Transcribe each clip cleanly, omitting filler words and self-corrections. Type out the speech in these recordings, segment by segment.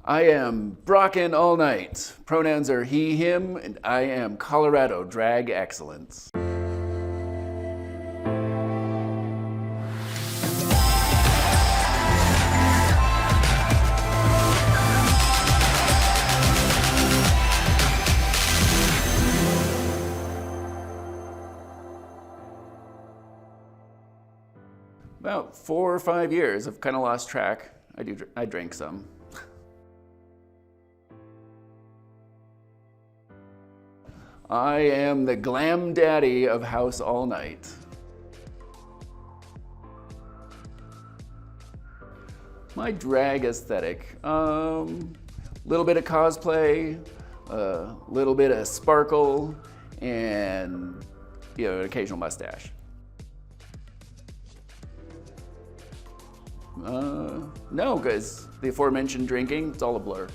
I am Brocken all night. Pronouns are he, him, and I am Colorado drag excellence. About 4 or 5 years. I've kind of lost track. I drank some. I am the glam daddy of House All Night. My drag aesthetic, little bit of cosplay, a little bit of sparkle, and an occasional mustache. No, because the aforementioned drinking, it's all a blur.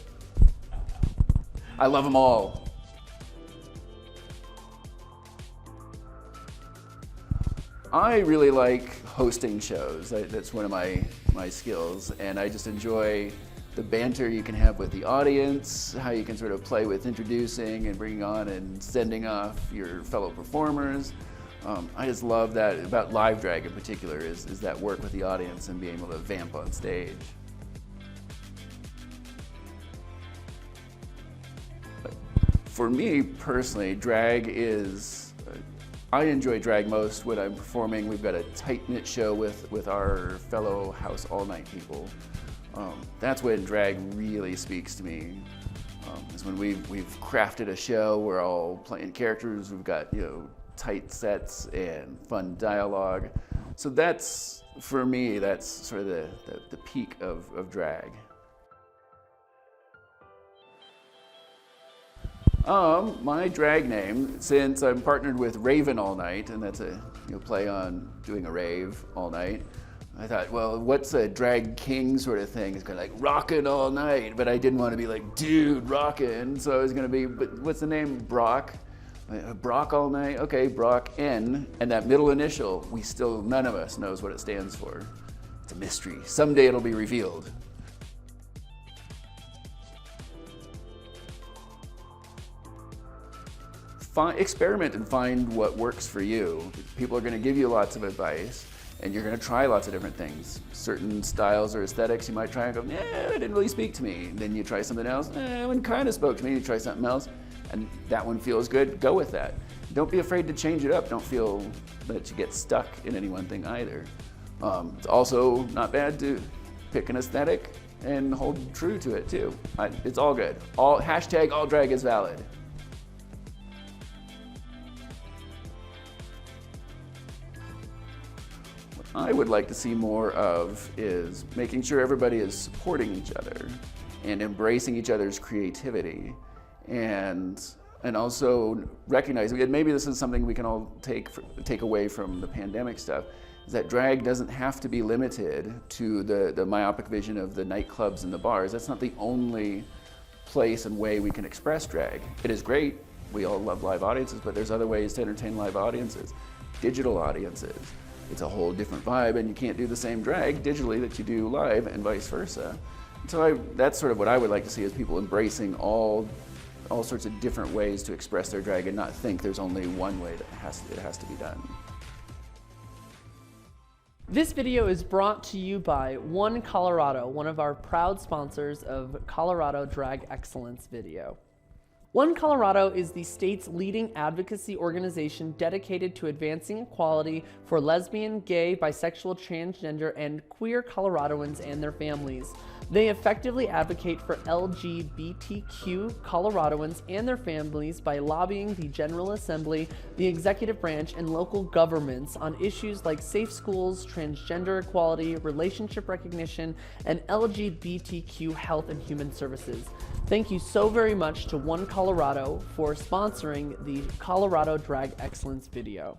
I love them all. I really like hosting shows. That's one of my skills, and I just enjoy the banter you can have with the audience, how you can sort of play with introducing and bringing on and sending off your fellow performers. I just love that about live drag in particular, is that work with the audience and being able to vamp on stage. But for me personally, drag is, I enjoy drag most when I'm performing. We've got a tight-knit show with our fellow House All Night people. That's when drag really speaks to me. Is when we've crafted a show, we're all playing characters, we've got tight sets and fun dialogue. So that's, for me, that's sort of the peak of drag. My drag name, since I'm partnered with Raven All Night, and that's a play on doing a rave all night, I thought, well, what's a drag king sort of thing? It's kind of like rockin' all night, but I didn't want to be like, dude, rockin'. So I was gonna be, but what's the name? Brock? Brock All Night, okay, Brock N, and that middle initial, none of us knows what it stands for. It's a mystery. Someday it'll be revealed. Experiment and find what works for you. People are gonna give you lots of advice, and you're gonna try lots of different things. Certain styles or aesthetics you might try and go, it didn't really speak to me. Then you try something else, it kind of spoke to me, you try something else, and that one feels good, go with that. Don't be afraid to change it up. Don't feel that you get stuck in any one thing either. It's also not bad to pick an aesthetic and hold true to it too. It's all good. Hashtag all drag is valid. What I would like to see more of is making sure everybody is supporting each other and embracing each other's creativity. And also recognizing, and maybe this is something we can all take away from the pandemic stuff, is that drag doesn't have to be limited to the myopic vision of the nightclubs and the bars. That's not the only place and way we can express drag. It is great, we all love live audiences, but there's other ways to entertain live audiences. Digital audiences, it's a whole different vibe, and you can't do the same drag digitally that you do live, and vice versa. So that's sort of what I would like to see, is people embracing all sorts of different ways to express their drag and not think there's only one way that it has to be done. This video is brought to you by One Colorado, one of our proud sponsors of Colorado Drag Excellence Video. One Colorado is the state's leading advocacy organization dedicated to advancing equality for lesbian, gay, bisexual, transgender, and queer Coloradoans and their families. They effectively advocate for LGBTQ Coloradoans and their families by lobbying the General Assembly, the executive branch, and local governments on issues like safe schools, transgender equality, relationship recognition, and LGBTQ health and human services. Thank you so very much to One Colorado for sponsoring the Colorado Drag Excellence video.